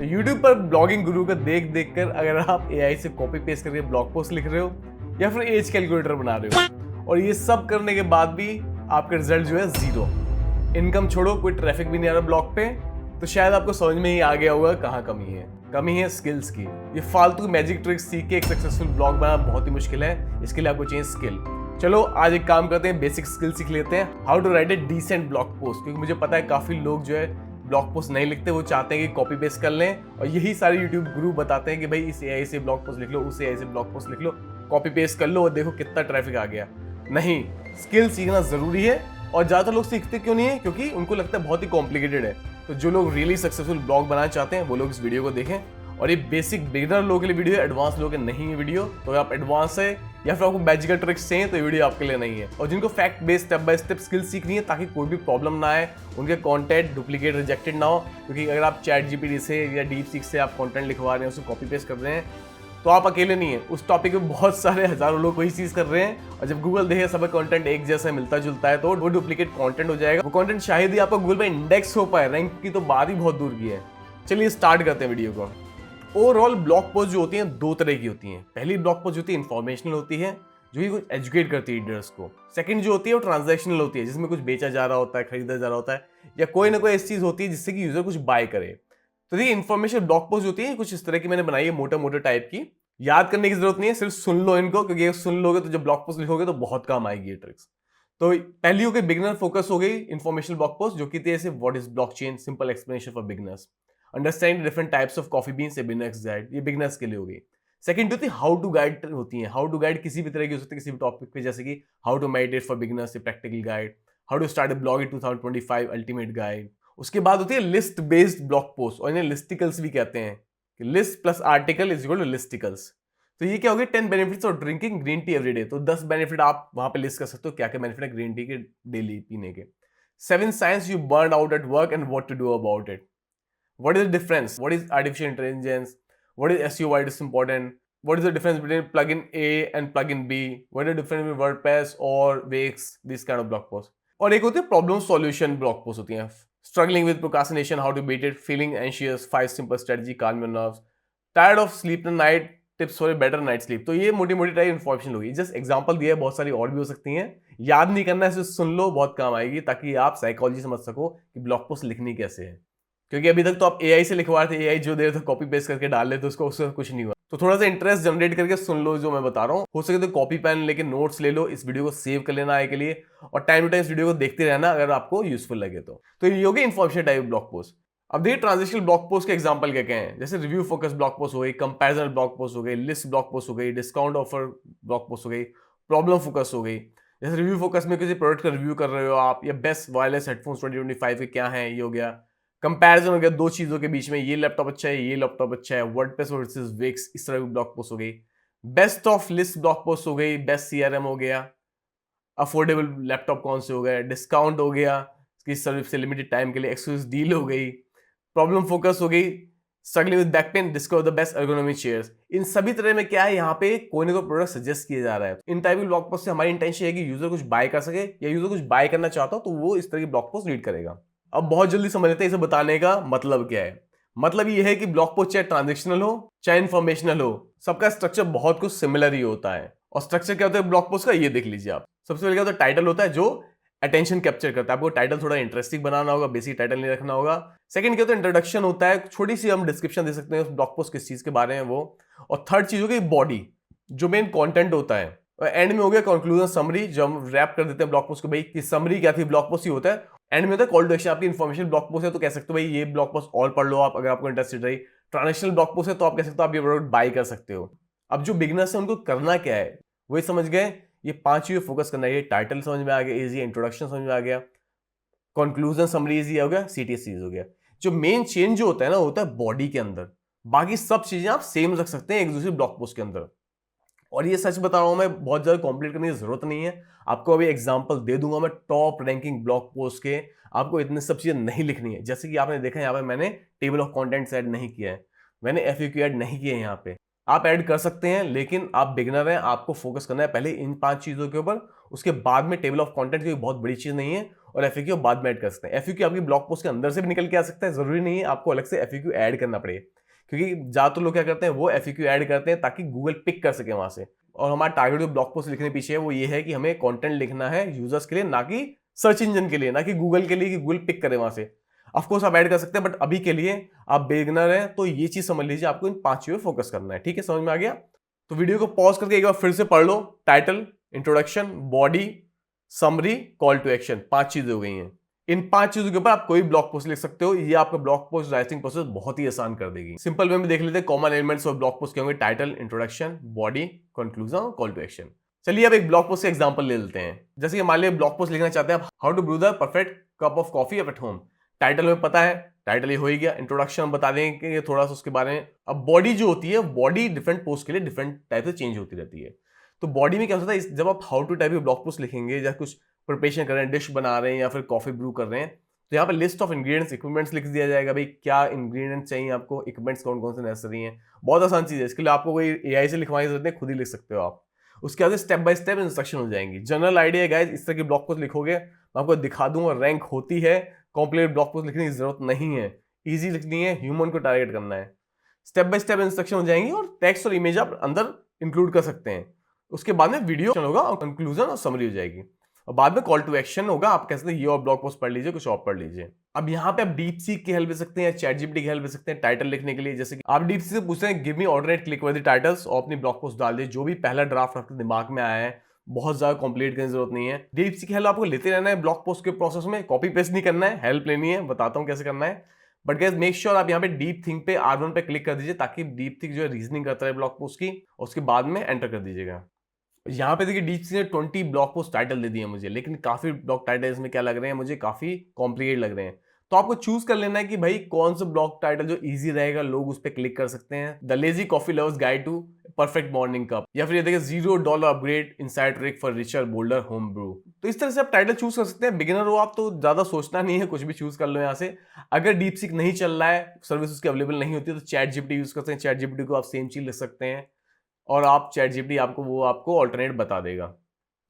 तो YouTube पर blogging गुरु का देख देख कर अगर आप AI से कॉपी पेस्ट करके ब्लॉग पोस्ट लिख रहे हो या फिर एज कैलकुलेटर बना रहे हो और ये सब करने के बाद भी आपका रिजल्ट जो है 0, इनकम छोड़ो, कोई ट्रैफिक भी नहीं आ रहा ब्लॉग पे, तो शायद आपको समझ में ही आ गया होगा कहाँ कमी है। कमी है स्किल्स की। ये फालतू मैजिक ट्रिक्स सीख के एक सक्सेसफुल ब्लॉग बनाना बहुत ही मुश्किल है। इसके लिए आपको चाहिए स्किल। चलो आज एक काम करते हैं, बेसिक स्किल सीख लेते हैं, how to write a decent blog post. क्योंकि मुझे पता है काफी लोग जो है ब्लॉग पोस्ट नहीं लिखते, वो चाहते हैं कि कॉपी पेस्ट कर लें और यही सारे यूट्यूब गुरु बताते हैं कि भाई इस AI से ब्लॉग पोस्ट लिख लो, उस AI से ब्लॉग पोस्ट लिख लो, कॉपी पेस्ट कर लो और देखो कितना ट्रैफिक आ गया। नहीं, स्किल सीखना जरूरी है। और ज्यादातर लोग सीखते क्यों नहीं है? क्योंकि उनको लगता है बहुत ही कॉम्प्लिकेटेड है। तो जो लोग रियली सक्सेसफुल ब्लॉग बनाना चाहते हैं वो लोग इस वीडियो को देखें। और ये बेसिक बिगिनर लोगों के लिए वीडियो है, एडवांस लोगों के नहीं है वीडियो। तो अगर आप एडवांस है या फिर आपको मैजिकल ट्रिक्स चाहिए तो ये वीडियो आपके लिए नहीं है। और जिनको fact based step by step skill सीखनी है ताकि कोई भी प्रॉब्लम ना आए, उनके कंटेंट डुप्लीकेट रिजेक्टेड ना हो। क्योंकि अगर आप चैट जीपीटी से या डीप सीक से आप कंटेंट लिखवा रहे हैं, उसको कॉपी पेस्ट कर रहे हैं, तो आप अकेले नहीं है। उस टॉपिक में बहुत सारे हजारों लोग वही चीज कर रहे हैं और जब गूगल देखे सब कंटेंट एक जैसा मिलता जुलता है तो वो डुप्लीकेट कंटेंट हो जाएगा। वो कंटेंट शायद ही आपका गूगल पे इंडेक्स हो पाए, रैंक की तो बात ही बहुत दूर की है। चलिए स्टार्ट करते हैं वीडियो को। ओवरऑल ब्लॉग पोस्ट जो होती हैं 2 तरह की होती हैं। पहली ब्लॉग पोस्ट जो होती है इंफॉर्मेशनल होती है, जो कि कुछ एजुकेट करती है रीडर्स को। सेकंड जो होती है वो ट्रांजैक्शनल होती है, जिसमें कुछ बेचा जा रहा होता है, खरीदा जा रहा होता है, या कोई ना कोई ऐसी चीज होती है जिससे कि यूजर कुछ बाय करे। तो देखिए इन्फॉर्मेशन ब्लॉग पोस्ट होती है कुछ इस तरह की मैंने बनाई है, मोटा मोटा टाइप की। याद करने की जरूरत नहीं है, सिर्फ सुन लो इनको, क्योंकि सुन लोगे तो जब ब्लॉग पोस्ट लिखोगे तो बहुत काम आएगी ये ट्रिक्स। तो पहली हो गई बिगिनर फोकस हो गई इन्फॉर्मेशनल ब्लॉग पोस्ट, जो कि थी ऐसे what is blockchain, simple explanation for beginners, understanding different types of coffee beans, beginners guide, ये बिगिनर्स के लिए हो गई। सेकंड होती है हाउ टू गाइड होती है। हाउ टू गाइड किसी भी तरह की हो सकती है, किसी भी टॉपिक पे, जैसे कि how to meditate for beginners, practical guide, how to start a blog in 2025 ultimate guide. उसके बाद होती है लिस्ट बेस्ड ब्लॉग पोस्ट, और इन्हें लिस्टिकल्स भी कहते हैं। List plus article is equal to listicles. तो ये क्या हो गया, 10 benefits of drinking green tea every day. तो 10 बेनिफिट आप वहां पे लिस्ट कर सकते हो, क्या क्या बेनिफिट है ग्रीन टी के डेली पीने के। 7 signs you burn out at work and what to do about it. What is the difference? What is artificial intelligence? What is SEO? Why it is important? What is the difference between plugin A and plugin B? What is the difference between WordPress or Wix? This kind of blog post. और एक होती है problem solution blog post होती हैं। Struggling with procrastination, how to beat it, feeling anxious, 5 simple strategy, calm your nerves, tired of sleep at night, tips for a better night sleep। तो ये मोटी मोटी टाइप इन्फॉर्मेशन होगी। Just example दिया है, बहुत सारी और भी हो सकती हैं। याद नहीं करना है, सिर्फ सुन लो, बहुत काम आएगी, ताकि आप साइकोलॉजी समझ सको कि ब्लॉग पोस्ट लिखनी कैसे है। क्योंकि अभी तक तो आप AI से लिखवा रहे थे, AI जो दे रहे थे कॉपी पेस्ट करके डाल लेते, उसको उससे कुछ नहीं हुआ। तो थोड़ा सा इंटरेस्ट जनरेट करके सुन लो जो मैं बता रहा हूँ। हो सके तो कॉपी पेन लेके नोट्स ले लो, इस वीडियो को सेव कर लेना आए के लिए, और टाइम टू टाइम इस वीडियो को देखते रहना अगर आपको यूजफुल लगे तो ये हो गई इन्फॉर्मेशन टाइप ब्लॉग पोस्ट। अब देखिए ट्रांजिशनल ब्लॉग पोस्ट के एग्जांपल क्या क्या हैं। जैसे रिव्यू फोकस ब्लॉग पोस्ट हो गई, कंपैरिजन ब्लॉग पोस्ट हो गई, लिस्ट ब्लॉग पोस्ट हो गई, डिस्काउंट ऑफर ब्लॉग पोस्ट हो गई, प्रॉब्लम फोकस हो गई। जैसे रिव्यू फोकस में किसी प्रोडक्ट का रिव्यू कर रहे हो आप, या बेस्ट वायरलेस हेडफोन्स 2025 के क्या है, ये हो गया। कंपैरिजन हो गया दो चीजों के बीच में, ये लैपटॉप अच्छा है, ये लैपटॉप अच्छा है, वर्डप्रेस वर्सेस विक्स, इस तरह की ब्लॉग पोस्ट हो गई। Best of list blog post हो गई, बेस्ट CRM हो गया, अफोर्डेबल लैपटॉप कौन से हो गए, डिस्काउंट हो गया, इसकी सर्विस से लिमिटेड टाइम के लिए एक्सक्लूसिव डील हो गई। प्रॉब्लम फोकस हो गई, struggling with back pain, discover the best ergonomic chairs. इन सभी तरह में क्या है, यहाँ पे कोई ना कोई प्रोडक्ट सजेस्ट किया जा रहा है। इन टाइप की ब्लॉग पोस्ट से हमारी इंटेंशन है कि यूजर कुछ बाय कर सके, या यूजर कुछ बाय करना चाहता हो तो वो इस तरह की ब्लॉग पोस्ट रीड करेगा। अब बहुत जल्दी समझ लेते हैं इसे बताने का मतलब क्या है। मतलब ये है कि ब्लॉग पोस्ट चाहे ट्रांजेक्शनल हो चाहे इन्फॉर्मेशनल हो, सबका स्ट्रक्चर बहुत कुछ सिमिलर ही होता है। और स्ट्रक्चर क्या होता है ब्लॉग पोस्ट का, ये देख लीजिए आप। सबसे पहले क्या होता है, टाइटल होता है जो अटेंशन कैप्चर करता है। आपको टाइटल थोड़ा इंटरेस्टिंग बनाना होगा, बेसिक टाइटल नहीं रखना होगा। सेकंड क्या होता है, इंट्रोडक्शन होता है, छोटी सी हम डिस्क्रिप्शन दे सकते हैं ब्लॉग पोस्ट किस चीज के बारे में वो। और थर्ड चीज हो गई बॉडी, जो मेन कंटेंट होता है। और एंड में हो गया कंक्लूजन समरी, जो हम रैप कर देते हैं ब्लॉग पोस्ट को, भाई कि समरी क्या थी ब्लॉग पोस्ट ही होता है। एंड में होता है कॉल टू एक्शन, आपकी इन्फॉर्मेशन ब्लॉग पोस्ट है तो कह सकते हो भाई ये ब्लॉग पोस्ट और पढ़ लो आप, अगर आपको इंटरेस्टेड रही। ट्रांजेक्शनल ब्लॉग पोस्ट है तो आप कह सकते हो आप ये प्रोडक्ट बाय कर सकते हो। अब जो बिगिनर्स है उनको करना क्या है वही समझ गए। ये 5 चीजें फोकस करना है। टाइटल समझ में आ गया इजी, इंट्रोडक्शन समझ में आ गया, कंक्लूजन समरी इजी हो गया, CTS हो गया। जो मेन चेंज जो होता है ना, होता है बॉडी के अंदर। बाकी सब चीजें आप सेम रख सकते हैं एक दूसरे ब्लॉग पोस्ट के अंदर। और ये सच बता रहा हूं मैं, बहुत ज्यादा कॉम्प्लीट करने की जरूरत नहीं है। आपको अभी एग्जांपल दे दूंगा मैं टॉप रैंकिंग ब्लॉग पोस्ट के। आपको इतने सब चीजें नहीं लिखनी है। जैसे कि आपने देखा यहाँ पे मैंने टेबल ऑफ कंटेंट्स ऐड नहीं किया है, मैंने FAQ ऐड नहीं किया है। यहाँ पे आप ऐड कर सकते हैं, लेकिन आप बिगिनर हैं, आपको फोकस करना है पहले इन 5 चीजों के ऊपर। उसके बाद में टेबल ऑफ कंटेंट, कोई बहुत बड़ी चीज नहीं है। और FAQ बाद में ऐड कर सकते हैं। FAQ आपकी ब्लॉग पोस्ट के अंदर से भी निकल के आ सकता है, जरूरी नहीं है आपको अलग से FAQ ऐड करना पड़े, क्योंकि ज्यादातर लोग क्या करते हैं वो FAQ ऐड करते हैं ताकि गूगल पिक कर सके वहां से। और हमारा टारगेट जो ब्लॉग पोस्ट लिखने पीछे है वो ये है कि हमें कंटेंट लिखना है यूजर्स के लिए, ना कि सर्च इंजन के लिए, ना कि गूगल के लिए कि गूगल पिक करे वहां से। ऑफकोर्स आप ऐड कर सकते हैं, बट अभी के लिए आप बिगिनर हैं तो ये चीज समझ लीजिए, आपको इन 5 चीजों पे फोकस करना है। ठीक है, समझ में आ गया? तो वीडियो को पॉज करके एक बार फिर से पढ़ लो। Title, introduction, body, summary, call to action, 5 चीजें हो गई हैं। इन 5 चीजों के ऊपर आप कोई ब्लॉग पोस्ट लिख सकते हो। ये आपका ब्लॉग पोस्ट राइटिंग प्रोसेस बहुत ही आसान कर देगी। सिंपल वे में देख लेते हैं common elements of blog post क्या होंगे। टाइटल, इंट्रोडक्शन, बॉडी, कंक्लूजन और कॉल टू एक्शन। चलिए अब एक ब्लॉग पोस्ट का एग्जांपल ले लेते हैं। जैसे कि मान लीजिए ब्लॉग पोस्ट लिखना चाहते हैं आप, how to brew the perfect cup of coffee at home. Title में पता है, टाइटल ये हो ही गया। इंट्रोडक्शन हम बता देंगे कि थोड़ा सा उसके बारे में। अब बॉडी जो होती है, बॉडी डिफरेंट पोस्ट के लिए डिफरेंट टाइप से चेंज होती रहती है। तो बॉडी में क्या होता है, जब आप हाउ टू टाइप की ब्लॉग पोस्ट लिखेंगे या कुछ प्रिपरेशन कर रहे हैं, डिश बना रहे हैं या फिर कॉफी ब्रू कर रहे हैं, तो यहाँ पे लिस्ट ऑफ इंग्रेडिएंट्स, इक्विपमेंट्स लिख दिया जाएगा। भाई क्या इंग्रेडिएंट्स चाहिए आपको, इक्विपमेंट्स कौन कौन से नेसेसरी हैं। बहुत आसान चीज है, इसके लिए आपको कोई AI से लिखवाने की जरूरत नहीं, खुद ही लिख सकते हो आप। उसके बाद स्टेप बाय स्टेप इंस्ट्रक्शन हो जाएंगी। जनरल आइडिया है गाइस, इस तरह की ब्लॉग पोस्ट लिखोगे मैं आपको दिखा दूंगा, रैंक होती है। कॉम्प्लीट ब्लॉग पोस्ट लिखने की जरूरत नहीं है, इजी लिखनी है, ह्यूमन को टारगेट करना है। स्टेप बाय स्टेप इंस्ट्रक्शन हो जाएंगी और टेक्स्ट और इमेज आप अंदर इंक्लूड कर सकते हैं। उसके बाद में वीडियो होगा और कंक्लूजन और समरी हो जाएगी, और बाद में कॉल टू एक्शन होगा। आप कह सकते हैं ये और ब्लॉग पोस्ट पढ़ लीजिए, कुछ और पढ़ लीजिए। अब यहाँ पे आप डीप सीक की हेल्प ले सकते हैं, चैट जीपीटी की हेल्प ले सकते हैं टाइटल लिखने के लिए। जैसे कि आप डीप सीक से पूछते हैं गिव मी ऑल्टरनेट क्लिक वर्दी टाइटल्स, और अपनी ब्लॉग पोस्ट डाल दे, जो भी पहला ड्राफ्ट आपके दिमाग में आया है। बहुत ज्यादा कॉम्प्लीट करने की जरूरत नहीं है। डीप सीक की हेल्प आपको लेते रहना है ब्लॉग पोस्ट के प्रोसेस में, कॉपी पेस्ट नहीं करना है, हेल्प लेनी है, बताता हूँ कैसे करना है। बट गाइस मेक श्योर आप यहाँ पे डीप थिंक पे R1 पे क्लिक कर दीजिए, ताकि डीप थिंक जो है रीजनिंग करता है ब्लॉग पोस्ट की, उसके बाद में एंटर कर दीजिएगा। यहाँ पे देखिए डीप सी ने 20 ब्लॉग पोस्ट टाइटल दे दिए मुझे, लेकिन काफी ब्लॉग टाइटल इसमें क्या लग रहे हैं मुझे, काफी कॉम्प्लिकेट लग रहे हैं। तो आपको चूज कर लेना है कि भाई कौन सा ब्लॉग टाइटल जो इजी रहेगा, लोग उस पर क्लिक कर सकते हैं। The lazy coffee lovers guide to perfect morning cup, या फिर ये देखिए $0 upgrade inside trick for richer bolder home brew. तो इस तरह से आप टाइटल चूज कर सकते हैं। बिगिनर हो आप तो ज्यादा सोचना नहीं है, कुछ भी चूज कर लो यहाँ से। अगर डीप सीक नहीं चल रहा है, सर्विस उसकी अवेलेबल नहीं होती, तो चैट जीपीटी यूज करते हैं। चैट जीपीटी को आप सेम चीज लिख सकते हैं और आप चैट जीपीटी आपको ऑल्टरनेट बता देगा।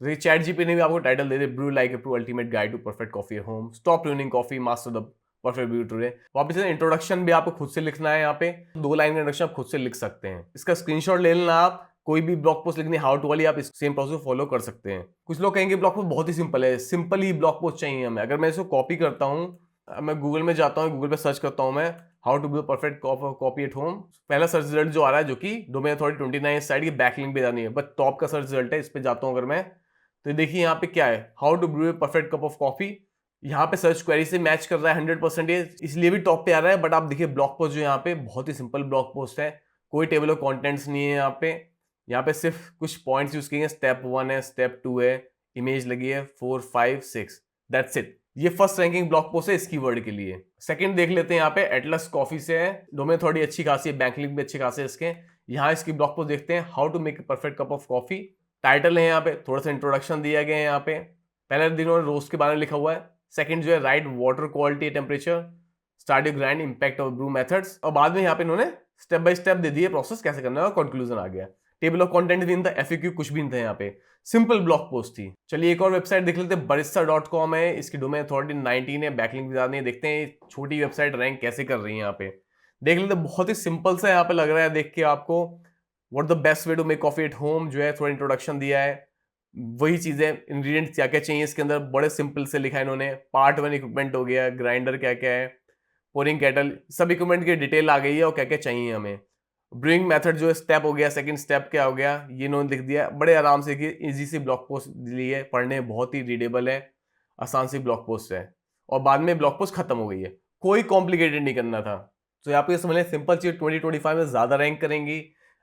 तो चैट जीपीटी ने भी आपको टाइटल दे दे, brew like a pro ultimate guide to perfect coffee at home, stop ruining coffee, master the perfect brew today. वापस से इंट्रोडक्शन भी आपको खुद से लिखना है। यहाँ पे 2 लाइन का इंट्रोडक्शन आप खुद से लिख सकते हैं। इसका स्क्रीनशॉट ले लेना आप। कोई भी ब्लॉग पोस्ट लिखनी हाउ टू वाली, आप इस सेम प्रोसेस को फॉलो कर सकते हैं। कुछ लोग कहेंगे ब्लॉग पोस्ट बहुत ही सिंपल है, सिंपल ही ब्लॉग पोस्ट चाहिए हमें। अगर मैं इसको कॉपी करता हूँ, मैं गूगल में जाता हूँ, गूगल पे सर्च करता हूँ मैं how to brew perfect coffee at home, पहला सर्च रिजल्ट जो आ रहा है, जो कि डोमेन अथॉरिटी 29 साइड की बैकलिंक पे जानी है, बट टॉप का सर्च रिजल्ट है, इस पे जाता हूँ अगर मैं, तो देखिए यहाँ पे क्या है, how to brew a perfect cup of coffee. यहाँ पे सर्च क्वेरी से मैच कर रहा है 100%, इसलिए भी टॉप पे आ रहा है। बट आप देखिए ब्लॉग पोस्ट जो यहाँ पे बहुत ही सिंपल ब्लॉग पोस्ट है, कोई टेबल ऑफ कॉन्टेंट्स नहीं है यहाँ पे सिर्फ कुछ पॉइंट्स यूज किए हैं। स्टेप 1 है, स्टेप 2 है, इमेज लगी है 4, 5, 6, दैट्स इट। ये फर्स्ट रैंकिंग ब्लॉग पोस्ट है इस कीवर्ड के लिए। सेकंड देख लेते हैं, यहाँ पे एटलस कॉफी से है, डोमेन थोड़ी अच्छी खासी है, बैंक लिंक भी अच्छी खासी है इसके। यहाँ इसकी ब्लॉग पोस्ट देखते हैं, how to make a perfect cup of coffee. Title है यहाँ पे, थोड़ा सा इंट्रोडक्शन दिया गया है यहाँ पे। पहले दिन उन्होंने रोस्ट के बारे में लिखा हुआ है। सेकंड जो है right water quality temperature, start your grind impact of brew methods, और बाद में यहाँ पे इन्होंने स्टेप बाय स्टेप दे दिए प्रोसेस कैसे करना है, और कंक्लूजन आ गया। टेबल ऑफ कंटेंट भी नहीं था, FAQ कुछ भी नहीं था यहाँ पे, सिंपल ब्लॉग पोस्ट थी। चलिए एक और वेबसाइट देख लेते हैं, barista.com है, इसकी डोमेन अथॉरिटी 19 है, बैकलिंक भी ज्यादा है। देखते हैं छोटी वेबसाइट रैंक कैसे कर रही है यहाँ पे, देख लेते हैं। बहुत ही सिंपल सा यहाँ पे लग रहा है देख के आपको। What the best way to make coffee at home जो है, थोड़ा इंट्रोडक्शन दिया है, वही चीजें, इंग्रेडिएंट्स क्या क्या चाहिए इसके अंदर बड़े सिंपल से लिखा है इन्होंने। पार्ट 1 इक्विपमेंट हो गया, ग्राइंडर क्या क्या है, पोरिंग केटल, सब इक्विपमेंट की डिटेल आ गई है और क्या क्या चाहिए हमें। ब्रूइंग मेथड जो है स्टेप हो गया, सेकंड स्टेप क्या हो गया, ये इन्होंने लिख दिया बड़े आराम से कि इजी सी ब्लॉग पोस्ट दी है, पढ़ने बहुत ही रीडेबल है, आसान सी ब्लॉग पोस्ट है, और बाद में ब्लॉग पोस्ट खत्म हो गई है, कोई कॉम्प्लिकेटेड नहीं करना था। तो यहाँ पे समझ लें सिंपल चीज 2025 में ज्यादा रैंक करेंगी।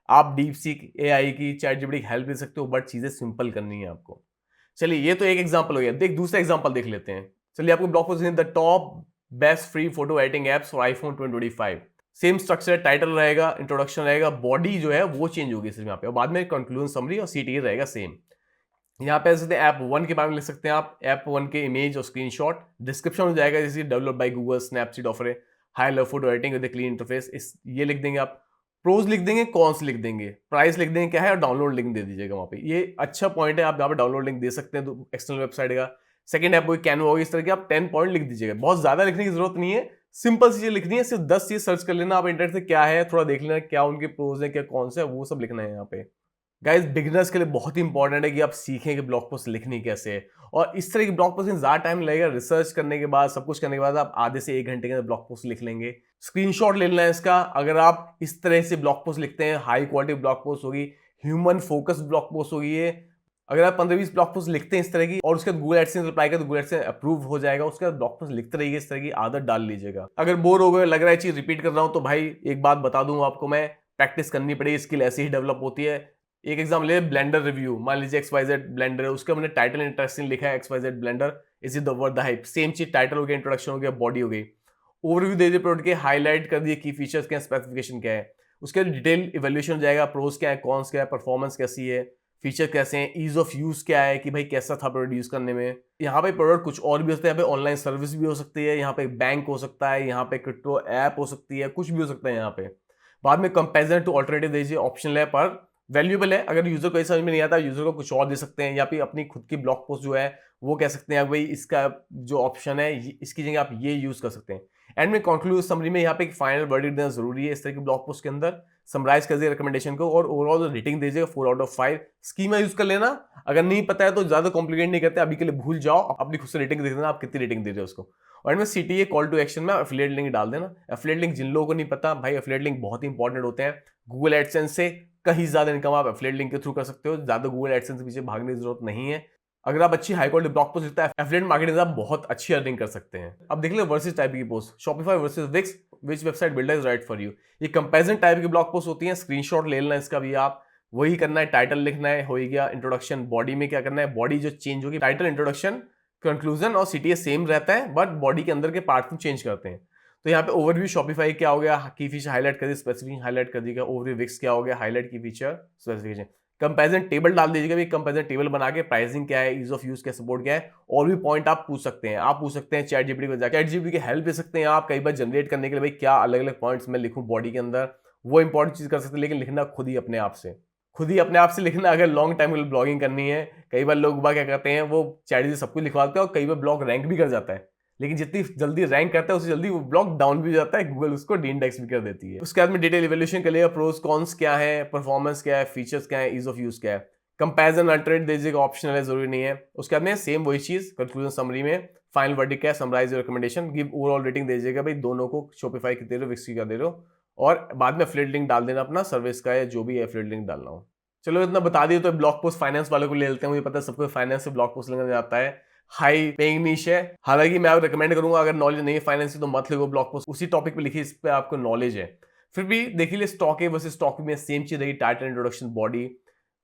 आप डीप सीक, AI की, चैट जीपीटी की हेल्प ले सकते हो, बट चीजें सिंपल करनी है आपको। चलिए ये तो एक एग्जांपल हो गया, दूसरा एग्जांपल देख लेते हैं। चलिए आपको blog post the top best free photo editing apps for iPhone 2025। Same structure, title रहेगा, इंट्रोडक्शन रहेगा, बॉडी जो है वो चेंज होगी सिर्फ यहाँ पे, और बाद में कंक्लूजन, समरी और CTA रहेगा सेम। यहाँ पे ऐसे ऐप 1 के बारे में लिख सकते हैं आप, ऐप 1 के इमेज और स्क्रीनशॉट। डिस्क्रिप्शन हो जाएगा जैसे developed by Google, Snapseed offer A high level photo editing with clean interface, ये लिख देंगे आप। प्रोज लिख देंगे, कॉन्स लिख देंगे, प्राइस लिख देंगे क्या है, और डाउनलोड लिंक दे दीजिएगा वहाँ पे। ये अच्छा पॉइंट है, आप यहाँ पे डाउनलोड लिंक दे सकते हैं एक्सटर्नल वेबसाइट का। सेकंड ऐप वही कैनवा होगी। इस तरह के आप 10 पॉइंट लिख दीजिएगा। बहुत ज्यादा लिखने की जरूरत नहीं है, सिंपल सी चीज लिखनी है, सिर्फ 10 चीज सर्च कर लेना आप इंटरनेट से, क्या है थोड़ा देख लेना, क्या उनके प्रोज है, क्या कौन से है, वो सब लिखना है यहाँ पे। गाइस बिगिनर्स के लिए बहुत ही इंपॉर्टेंट है कि आप सीखें कि ब्लॉग पोस्ट लिखनी कैसे है। और इस तरह की ब्लॉग पोस्ट में ज्यादा टाइम लगेगा, रिसर्च करने के बाद, सब कुछ करने के बाद आप आधे से 1 घंटे के अंदर ब्लॉग पोस्ट लिख लेंगे। स्क्रीनशॉट ले लेना है इसका। अगर आप इस तरह से ब्लॉग पोस्ट लिखते हैं, हाई क्वालिटी ब्लॉग पोस्ट होगी, ह्यूमन फोकस ब्लॉग पोस्ट होगी ये। अगर आप 15-20 ब्लॉग पोस्ट लिखते हैं इस तरह की, और उसके बाद गूगल एडसेंस रिप्लाई कर, तो गूगल एडसेंस अप्रूव हो जाएगा, उसके बाद ब्लॉग पोस्ट लिखते रहिए। इस तरह की आदत डाल लीजिएगा। अगर बोर हो गए, लग रहा है चीज रिपीट कर रहा हूं, तो भाई एक बात बता दूंगा आपको मैं, प्रैक्टिस करनी पड़ेगी, स्किल ऐसे ही डेवलप होती है। एक एग्जाम ले, ब्लेंडर रिव्यू, मान लीजिए XYZ ब्लेंडर है, उसका मैंने टाइटल इंटरेस्टिंग लिखा है, XYZ blender is it the worth the hype. Same चीज, टाइटल हो गया, इंट्रोडक्शन हो गया, बॉडी हो गई, ओवरव्यू दे दिए प्रोडक्ट के, हाईलाइट कर दिए की फीचर्स क्या है, स्पेसिफिकेशन क्या है, उसके बाद डिटेल इवैल्यूएशन हो जाएगा, प्रोज क्या है, कॉन्स क्या है, परफॉर्मेंस कैसी है, फीचर कैसे हैं, ईज ऑफ यूज क्या है कि भाई कैसा था प्रोडक्ट यूज करने में। यहाँ पे प्रोडक्ट कुछ और भी होता है, यहाँ पे ऑनलाइन सर्विस भी हो सकती है, यहाँ पे बैंक हो सकता है, यहाँ पे क्रिप्टो ऐप हो सकती है, कुछ भी हो सकता है यहाँ पे। बाद में कंपेरिजन टू ऑल्टरनेटिव दीजिए, ऑप्शनल है पर वैल्यूएबल है। अगर यूजर को ये समझ में नहीं आता, यूजर को कुछ और दे सकते हैं, या फिर अपनी खुद की ब्लॉग पोस्ट जो है वो कह सकते हैं भाई इसका जो ऑप्शन है इसकी जगह आप ये यूज कर सकते हैं। एंड में कंक्लूड समरी में यहाँ पे एक फाइनल वर्डिक्ट देना जरूरी है इस तरह की ब्लॉग पोस्ट के अंदर। समराइज कर दीजिए रिकमेंडेशन को, और ओवरऑल रेटिंग दीजिएगा 4/5। स्कीमा यूज कर लेना, अगर नहीं पता है तो ज्यादा कॉम्प्लिकेट नहीं करते, अभी के लिए भूल जाओ, अपनी खुद से रेटिंग देख देना आप कितनी रेटिंग दे रहे हो उसको। और इनमें CTA कॉल टू एक्शन में एफिलिएट लिंक डाल देना। एफिलिएट लिंक जिन लोगों को नहीं पता भाई, एफिलिएट लिंक बहुत ही इंपॉर्टेंट होते हैं। गूगल एडसेंस से कहीं ज्यादा इनकम आप एफिलिएट लिंक के थ्रू कर सकते हो, ज्यादा गूगल एडसेंस के पीछे भागने की जरूरत नहीं है। अगर आप अच्छी हाई क्वालिटी ब्लॉग पोस्ट लिखता है, एफिलिएट मार्केटिंग से आप बहुत अच्छी अर्निंग कर सकते हैं। अब देख लो वर्सेस टाइप की post, Shopify versus Wix, which website builder is right for you. ये कंपैरिजन टाइप की ब्लॉग पोस्ट होती है। स्क्रीनशॉट ले लेना इसका भी आप, वही करना है, टाइटल लिखना है, हो गया इंट्रोडक्शन। बॉडी में क्या करना है, बॉडी जो चेंज होगी, टाइटल, इंट्रोडक्शन, कंक्लूजन और CTA सेम रहता है, बट बॉडी के अंदर के पार्ट को चेंज करते हैं। तो यहाँ पे ओवरव्यू शॉपिफाई क्या हो गया, की फीचर हाईलाइट कर दी, स्पेसिफिकेशन हाईलाइट कर दीजिएगा। ओवरव्यू विक्स क्या हो गया, highlight key feature, specification. Comparison table डाल दीजिएगा, भी कंपैरिजन टेबल बना के प्राइसिंग क्या है, ईज ऑफ यूज क्या, सपोर्ट क्या है, और भी पॉइंट आप पूछ सकते हैं। आप पूछ सकते हैं चैट जीपीटी को जाकर, चैट जीपीटी की हेल्प ले सकते हैं आप कई बार जनरेट करने के लिए, भाई क्या अलग अलग पॉइंट्स मैं लिखूं बॉडी के अंदर, वो इंपॉर्टेंट चीज कर सकते हैं। लेकिन लिखना खुद ही अपने आप से, खुद ही अपने आप से लिखना। अगर लॉन्ग टाइम के लिए ब्लॉगिंग करनी है, कई बार लोग क्या करते हैं, वो चैट से सब कुछ लिखवाते हैं और कई बार ब्लॉग रैंक भी कर जाता है, लेकिन जितनी जल्दी रैंक करता है उससे जल्दी वो ब्लॉग डाउन भी हो जाता है, गूगल उसको डी-इंडेक्स भी कर देती है। उसके बाद में डिटेल इवैल्यूएशन कर लिया, प्रोज कॉन्स क्या है, परफॉर्मेंस क्या है, फीचर्स क्या है, ईज ऑफ यूज क्या है। कंपैरिजन अल्टरनेट दीजिएगा, ऑप्शनल है, जरूरी नहीं है। उसके बाद में सेम वही चीज, कंक्लूजन समरी में फाइनल वर्डिक्ट क्या है, summarize recommendation, give overall rating दीजिएगा, भाई दोनों को शॉपिफाई कितने दे रहे हो, विक्स का दे रहे हो, और बाद में एफिलिएट लिंक डाल देना अपना सर्विस का, या जो भी एफिलिएट लिंक डालना हो। चलो इतना बता दिए, तो ब्लॉग पोस्ट फाइनेंस वालों को ले लेते हैं। मुझे पता है सबको फाइनेंस से ब्लॉग पोस्ट लिखना जाता है, हाई पेइंग नीश है। हालांकि मैं आपको रिकमेंड करूंगा, अगर नॉलेज नहीं है फाइनेंस की तो मत लिखो ब्लॉग पोस्ट, उसी टॉपिक पे लिखिए इस पे आपको नॉलेज है। फिर भी देख लीजिए स्टॉक ए वर्सेस स्टॉक में सेम चीज रहेगी, title, introduction, body,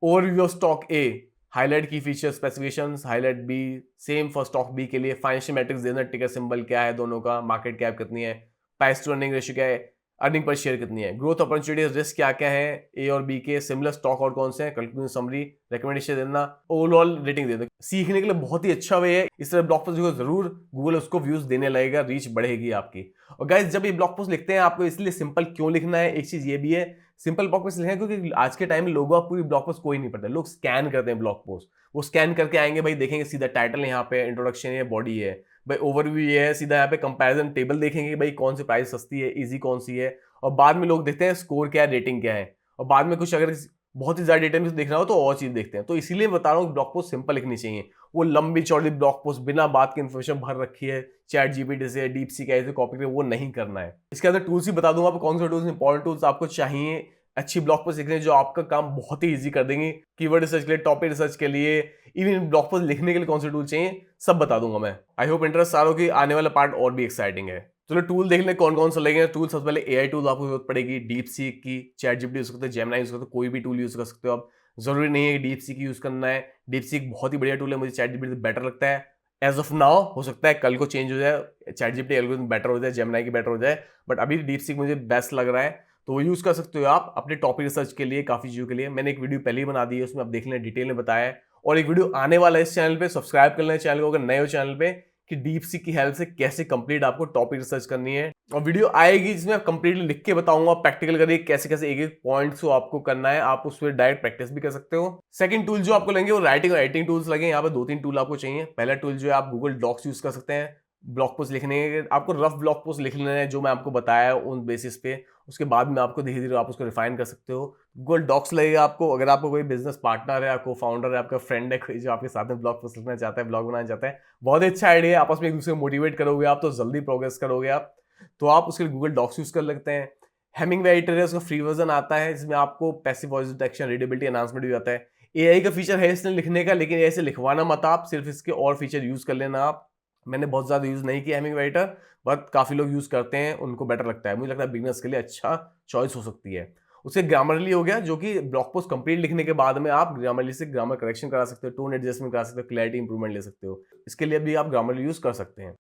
overview of stock A, highlight key feature, specifications, highlight B, same for stock B के लिए। फाइनेंशियल मैट्रिक्स देना, टिकर सिंबल क्या है दोनों का, मार्केट कैप कितनी है, प्राइस टू अर्निंग रेशियो क्या है, अर्निंग पर शेयर कितनी है, ग्रोथ अपॉर्चुनिटीज, रिस्क क्या क्या है ए और बी के, सिमिलर स्टॉक और कौन से हैं, कंक्लूजन समरी, रिकमेंडेशन देना, ओवरऑल रेटिंग देना। सीखने के लिए बहुत ही अच्छा वे है। इस तरह ब्लॉग पोस्ट देखो जरूर, गूगल उसको व्यूज देने लगेगा, रीच बढ़ेगी आपकी। और गाइस जब ये ब्लॉग पोस्ट लिखते हैं, आपको इसलिए सिंपल क्यों लिखना है, एक चीज ये भी है, सिंपल ब्लॉग पोस्ट लिखना है क्योंकि आज के टाइम में लोगों को पूरी ब्लॉग पोस्ट कोई नहीं पढ़ता, लोग स्कैन करते हैं ब्लॉग पोस्ट। वो स्कैन करके आएंगे, भाई देखेंगे सीधा टाइटल यहाँ पे, इंट्रोडक्शन है, बॉडी है, भाई ओवरव्यू ये है, सीधा यहाँ पे कंपैरिजन टेबल देखेंगे भाई कौन सी प्राइस सस्ती है, इजी कौन सी है, और बाद में लोग देखते हैं स्कोर क्या है, रेटिंग क्या है, और बाद में कुछ अगर बहुत ही ज्यादा डिटेल में देखना हो तो और चीज देखते हैं। तो इसीलिए बता रहा हूँ ब्लॉग पोस्ट सिंपल लिखनी चाहिए। वो लंबी चौड़ी ब्लॉग पोस्ट बिना बात की इन्फॉर्मेशन भर रखी है, चैट जीपीटी से, डीपसीक ऐसे कॉपी वो नहीं करना है। इसके अंदर टूल्स ही बता दूंगा आपको कौन से टूल्स, इंपॉर्टेंट टूल्स आपको चाहिए अच्छी ब्लॉग पोस्ट लिखने, जो आपका काम बहुत ही ईजी कर देंगे। कीवर्ड रिसर्च के लिए, टॉपिक रिसर्च के लिए, इवन ब्लॉग पोस्ट लिखने के लिए कौन से टूल चाहिए, सब बता दूंगा मैं। आई होप इंटरेस्ट आ रहा हो कि आने वाला पार्ट और भी एक्साइटिंग है। चलो टूल देख ले कौन कौन सा लगेगा। टूल सबसे पहले AI टूल आपको जरूरत पड़ेगी, डीपसीक की, चैट जीपीटी यूज करते हैं, जेमिनी यूज करते हैं, कोई भी टूल यूज कर सकते हो आप, जरूरी नहीं है कि डीपसीक यूज करना है। डीपसीक बहुत ही बढ़िया टूल है, मुझे चैट जीपीटी से बेटर लगता है एज ऑफ नाउ। हो सकता है कल को चेंज हो जाए, चैट जीपीटी एल्गोरिथम बेटर हो जाए, जेमिनी की बेटर हो जाए, बट अभी डीपसीक मुझे बेस्ट लग रहा है, तो वो यूज कर सकते हो आप अपने टॉपिक रिसर्च के लिए, काफी चीजों के लिए। मैंने एक वीडियो पहले ही बना दी है, उसमें आप देख लें, डिटेल में बताया है, और एक वीडियो आने वाला है इस चैनल पे। सब्सक्राइब कर लें चैनल को अगर नए हो चैनल पे, कि डीप सीक की हेल्प से कैसे कंप्लीट आपको टॉपिक रिसर्च करनी है, और वीडियो आएगी जिसमें आप कंप्लीटली लिख के बताऊंगा, प्रैक्टिकल करिए कैसे कैसे एक एक पॉइंट्स को आपको करना है, आप उस पर डायरेक्ट प्रैक्टिस भी कर सकते हो। सेकंड टूल जो आपको लेंगे वो राइटिंग और एडिटिंग टूल्स लगे। यहाँ पे 2-3 टूल आपको चाहिए। पहला टूल जो है आप गूगल डॉक्स यूज कर सकते हैं ब्लॉग पोस्ट लिखने के। आपको रफ ब्लॉग पोस्ट लिख लेना है जो मैं आपको बताया उन बेसिस पे, उसके बाद में आपको धीरे धीरे आप उसको रिफाइन कर सकते हो। गूगल डॉक्स लगेगा आपको। अगर आपको कोई बिजनेस पार्टनर है, आपको फाउंडर है, आपका फ्रेंड है कोई जो आपके साथ में ब्लॉग पोस्ट लिखना चाहता है, ब्लॉग बनाना चाहता है, बहुत ही अच्छा आइडिया है। आपस में एक दूसरे को मोटिवेट करोगे आप तो जल्दी प्रोग्रेस करोगे आप, तो आप उसके लिए गूगल डॉक्स यूज कर लगते हैं। हेमिंग एडिटर है, उसका फ्री वर्जन आता है जिसमें आपको passive voice detection, readability enhancement भी आता है। एआई का फीचर है इसने लिखने का, लेकिन ऐसे लिखवाना मत आप, सिर्फ इसके और फीचर यूज कर लेना आप। मैंने बहुत ज्यादा यूज नहीं किया हेमिंग एडिटर, बट काफी लोग यूज करते हैं, उनको बेटर लगता है। मुझे लगता है बिगनर्स के लिए अच्छा चॉइस हो सकती है। उससे ग्रामरली हो गया, जो कि ब्लॉग पोस्ट कंप्लीट लिखने के बाद में आप ग्रामरली से ग्रामर करेक्शन करा सकते हो, टोन एडजस्टमेंट करा सकते हो, क्लैरिटी इंप्रूवमेंट ले सकते हो। इसके लिए भी आप ग्रामरली यूज कर सकते हैं।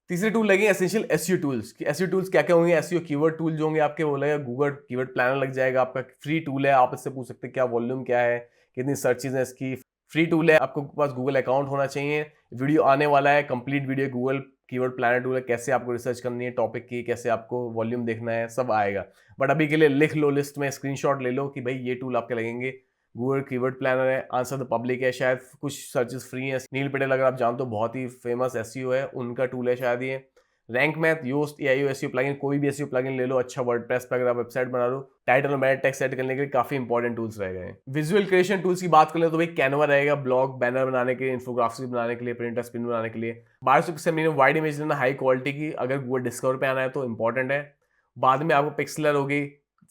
तीसरे टूल लगे एसेंशियल एसईओ टूल्स। कि एसईओ टूल्स क्या क्या होंगे? एसईओ कीवर्ड टूल जो होंगे आपके, वो लगेगा गूगल कीवर्ड प्लानर लग जाएगा आपका। फ्री टूल है, आप इससे पूछ सकते हैं क्या वॉल्यूम क्या है, कितनी सर्चेज है इसकी। फ्री टूल है, आपको पास गूगल अकाउंट होना चाहिए। वीडियो आने वाला है, complete video Google keyword planner tool है, कैसे आपको रिसर्च करनी है टॉपिक की, कैसे आपको वॉल्यूम देखना है, सब आएगा। बट अभी के लिए लिख लो लिस्ट में, स्क्रीनशॉट ले लो कि भाई ये टूल आपके लगेंगे। गूगल कीवर्ड प्लानर है, आंसर द पब्लिक है, शायद कुछ सर्चेस फ्री है। नील पटेल अगर आप जानते हो, बहुत ही फेमस एसईओ है, उनका टूल है शायद ये। Rank Math, Yoast, AIO SEO plugin, कोई भी एसईओ प्लगइन ले लो अच्छा वर्डप्रेस पे अगर आप वेबसाइट बना लो। टाइटल और मेटा टेक्स्ट सेट करने के लिए काफी इंपॉर्टेंट टूल्स रह गए। विजुअल क्रिएशन टूल्स की बात करें तो भाई कैनवा रहेगा, ब्लॉग बैनर बनाने के लिए, इन्फोग्राफिक्स बनाने के लिए, प्रिंटर स्पिन बनाने के लिए। बायोसिक से वाइड इमेज लेना हाई क्वालिटी की, अगर गूगल डिस्कवर पे आना है तो इंपॉर्टेंट है। बाद में आपको पिक्सलर होगी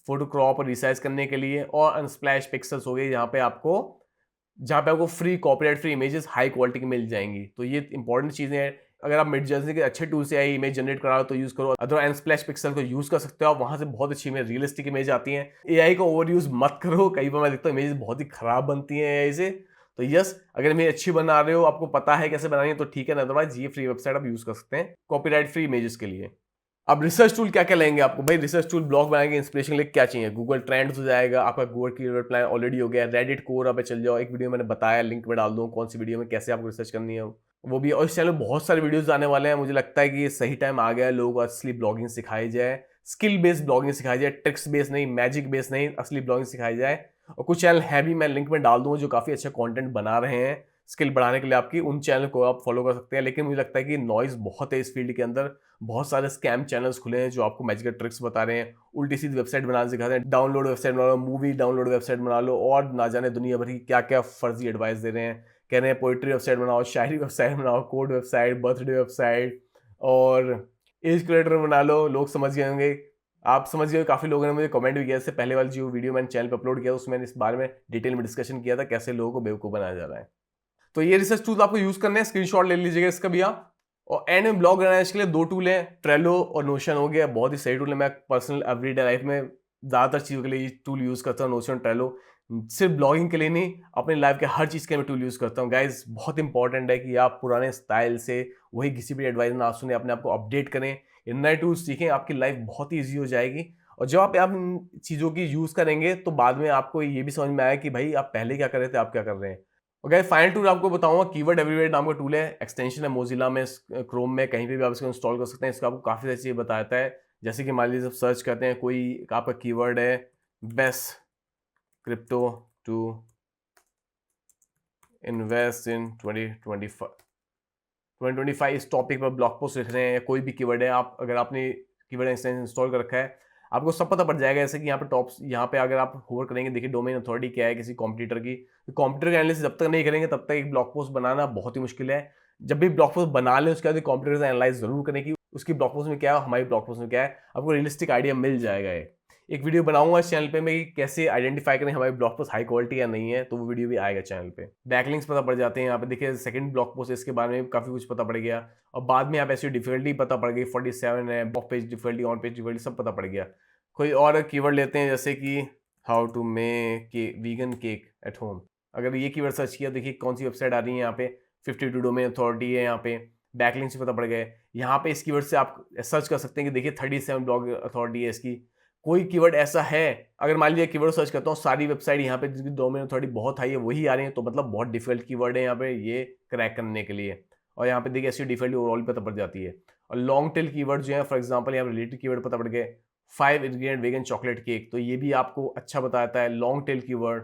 फोटो क्रॉप और रिसाइज करने के लिए, और अनस्प्लैश पिक्सल्स हो गई जहाँ पे आपको free copyright free images high quality की मिल जाएंगी। तो ये इंपॉर्टेंट चीजें हैं। अगर आप मिड जर्नी के अच्छे टूल से आई इमेज जनरेट करा तो यूज करो, अदर एनस्प्लैश पिक्सल को यूज कर सकते हो आप, वहां से बहुत अच्छी इमेज, रियलिस्टिक इमेज आती हैं। एआई का ओवर यूज मत करो, कई बार मैं देखता हूँ इमेज बहुत ही खराब बनती है एआई से। तो यस, अगर इमेज अच्छी बना रहे हो, आपको पता है कैसे बनानी है तो ठीक है, ना अदरवाइज ये फ्री वेबसाइट आप यूज कर सकते हैं कॉपीराइट फ्री इमेजेस के लिए। अब रिसर्च टूल क्या क्या लेंगे आपको? भाई रिसर्च टूल ब्लॉग बनाएंगे, इंस्पिरेशन लिए क्या चाहिए? गूगल ट्रेंड्स हो जाएगा आपका, गूगल कीवर्ड प्लान ऑलरेडी हो गया। रेडिट कोर पे चल जाओ, एक वीडियो मैंने बताया, लिंक में डाल दूँ कौन सी वीडियो में कैसे आपको रिसर्च करनी है वो भी। और इस चैनल में बहुत सारे वीडियोस आने वाले हैं। मुझे लगता है कि ये सही टाइम आ गया है, लोगों को असली ब्लॉगिंग सिखाई जाए, स्किल बेस्ड ब्लॉगिंग सिखाई जाए, ट्रिक्स बेस्ड नहीं, मैजिक बेस्ड नहीं, असली ब्लॉगिंग सिखाई जाए। और कुछ चैनल है भी, मैं लिंक में डाल दूंगा, जो काफी अच्छा कंटेंट बना रहे हैं स्किल बढ़ाने के लिए आपकी, उन चैनल को आप फॉलो कर सकते हैं। लेकिन मुझे लगता है कि नॉइज बहुत है इस फील्ड के अंदर, बहुत सारे स्कैम चैनल्स खुले हैं जो आपको मैजिकल ट्रिक्स बता रहे हैं, उल्टी सीधी वेबसाइट बनाना सिखाते हैं, डाउनलोड वेबसाइट बना लो, मूवी डाउनलोड वेबसाइट बना लो, और ना जाने दुनिया भर की क्या क्या फर्जी एडवाइस दे रहे हैं। कह रहे हैं पोइट्री वेबसाइट बनाओ, शायरी वेबसाइट बनाओ, कोड वेबसाइट, बर्थडे वेबसाइट और एज कैलकुलेटर बना लो। लोग समझ गए होंगे, आप समझ गए। काफी लोगों ने मुझे कमेंट भी किया, इससे पहले वाली जो वीडियो मैंने चैनल पर अपलोड किया उसमें इस बारे में डिटेल में डिस्कशन किया था कैसे लोगों को बेवकूफ बनाया जा रहा है। तो ये रिसर्च टूल आपको यूज करने हैं, स्क्रीनशॉट ले लीजिएगा इसका भी आप। और एंड में ब्लॉग बनाने के लिए 2 टूल हैं, ट्रेलो और नोशन हो गया, बहुत ही सही टूल है। मैं पर्सनल एवरीडे लाइफ में ज्यादातर चीजों के लिए ये टूल यूज करता हूँ, नोशन, ट्रेलो। सिर्फ ब्लॉगिंग के लिए नहीं, अपनी लाइफ के हर चीज के लिए मैं टूल यूज करता हूँ। गाइज बहुत इंपॉर्टेंट है कि आप पुराने स्टाइल से वही किसी भी एडवाइस ना सुने, अपने आप को अपडेट करें, इन नए टूल्स सीखें, आपकी लाइफ बहुत ही ईजी हो जाएगी। और जब आप इन चीजों की यूज करेंगे तो बाद में आपको ये भी समझ में आया कि भाई आप पहले क्या कर रहे थे, आप क्या कर रहे हैं। ओके, फाइनल टूल आपको बताऊंगा, कीवर्ड एवरीवेयर नाम का टूल है, एक्सटेंशन है मोजिला में, क्रोम में, कहीं पे भी आप इसको इंस्टॉल कर सकते हैं। इसका आपको काफी सारी चीजें बताता है, जैसे कि मान लीजिए जब सर्च करते हैं, कोई आपका कीवर्ड है best crypto to invest in 2025 इस टॉपिक पर ब्लॉग पोस्ट लिख रहे हैं, या कोई भी कीवर्ड है, आप अगर आपने कीवर्ड एक्सटेंशन इंस्टॉल कर रखा है, आपको सब पता पड़ जाएगा। जैसे कि यहाँ पे यहाँ पे अगर आप होवर करेंगे, देखिए डोमेन अथॉरिटी क्या है किसी कॉम्पिटिटर की, तो कॉम्पिटिटर का एनालिसिस जब तक नहीं करेंगे तब तक एक ब्लॉग पोस्ट बनाना बहुत ही मुश्किल है। जब भी ब्लॉग पोस्ट बना लें उसके बाद कॉम्पिटिटर से एनालाइज जरूर करें कि उसकी ब्लॉग पोस्ट में क्या है, हमारी ब्लॉग पोस्ट में क्या है, आपको रियलिस्टिक आइडिया मिल जाएगा। एक वीडियो बनाऊंगा इस चैनल पे मैं कि कैसे आइडेंटिफाई करें हमारी ब्लॉग पोस्ट हाई क्वालिटी या नहीं है, तो वो वीडियो भी आएगा चैनल पे। बैकलिंक्स पता पड़ जाते हैं, यहाँ पे देखिए सेकंड ब्लॉग पोस्ट, इसके बारे में काफी कुछ पता पड़ गया। और बाद में यहाँ पे ऐसी डिफिकल्टी पता पड़ गई, 47 है, of page difficulty, on page difficulty, सब पता पड़ गया। कोई और कीवर्ड लेते हैं जैसे कि how to make vegan cake at home. अगर ये कीवर्ड सर्च किया, देखिए कौन सी वेबसाइट आ रही है, यहाँ पे 52 डोमेन अथॉरिटी है, यहाँ पे बैकलिंक्स पता पड़ गए। यहाँ पे इस कीवर्ड से आप सर्च कर सकते हैं कि देखिए 37 ब्लॉग अथॉरिटी है इसकी। कोई कीवर्ड ऐसा है, अगर मान लीजिए कीवर्ड सर्च करता हूँ, सारी वेबसाइट यहाँ पे जिसकी डोमेन अथॉरिटी बहुत हाई है वही आ रही है, तो मतलब बहुत डिफिकल्ट कीवर्ड है यहाँ पे ये क्रैक करने के लिए। और यहाँ पे देखिए एसईओ डिफॉल्ट ओवरऑल पता पड़ जाती है। और लॉन्ग टेल कीवर्ड जो है, फॉर एग्जांपल यहाँ रिलेटेड कीवर्ड पता पड़ गए 5 इंग्रेडिएंट वेगन चॉकलेट केक, तो ये भी आपको अच्छा बताता है लॉन्ग टेल कीवर्ड।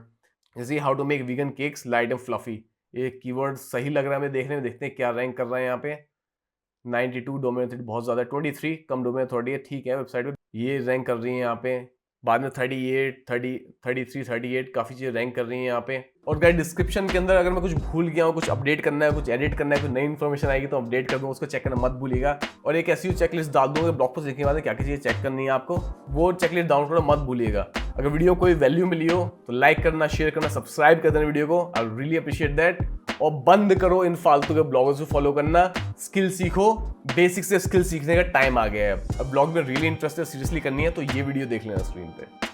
जैसे how to make vegan cakes light and fluffy, ये कीवर्ड सही लग रहा है हमें देखने में, देखते हैं क्या रैंक कर रहा है यहाँ पे। 92 डोमेन अथॉरिटी बहुत ज़्यादा, 23 कम डोमेन अथॉरिटी है, ठीक है वेबसाइट पे ये रैंक कर रही है यहाँ पे। बाद में 38, 30, 33, 38 काफ़ी चीज़ें रैंक कर रही हैं यहाँ पे। और गाइस डिस्क्रिप्शन के अंदर अगर मैं कुछ भूल गया हूँ, कुछ अपडेट करना है, कुछ एडिट करना है, कुछ नई इन्फॉर्मेशन आएगी तो अपडेट कर दूँगा, उसको चेक करना मत भूलिएगा। और एक एसईओ चेकलिस्ट डाल दूँगा ब्लॉग पोस्ट लिखने के बाद क्या क्या चीज़ें चेक करनी है आपको, वो चेकलिस्ट डाउनलोड करना मत भूलिएगा। अगर वीडियो कोई वैल्यू मिली हो तो लाइक करना, शेयर करना, सब्सक्राइब कर देना वीडियो को, आई रियली अप्रिशिएट दैट। और बंद करो इन फालतू के ब्लॉगर्स को फॉलो करना, स्किल सीखो, बेसिक से स्किल सीखने का टाइम आ गया है। अब ब्लॉग में रियली इंटरेस्ट है, सीरियसली करनी है तो ये वीडियो देख लेना स्क्रीन पे।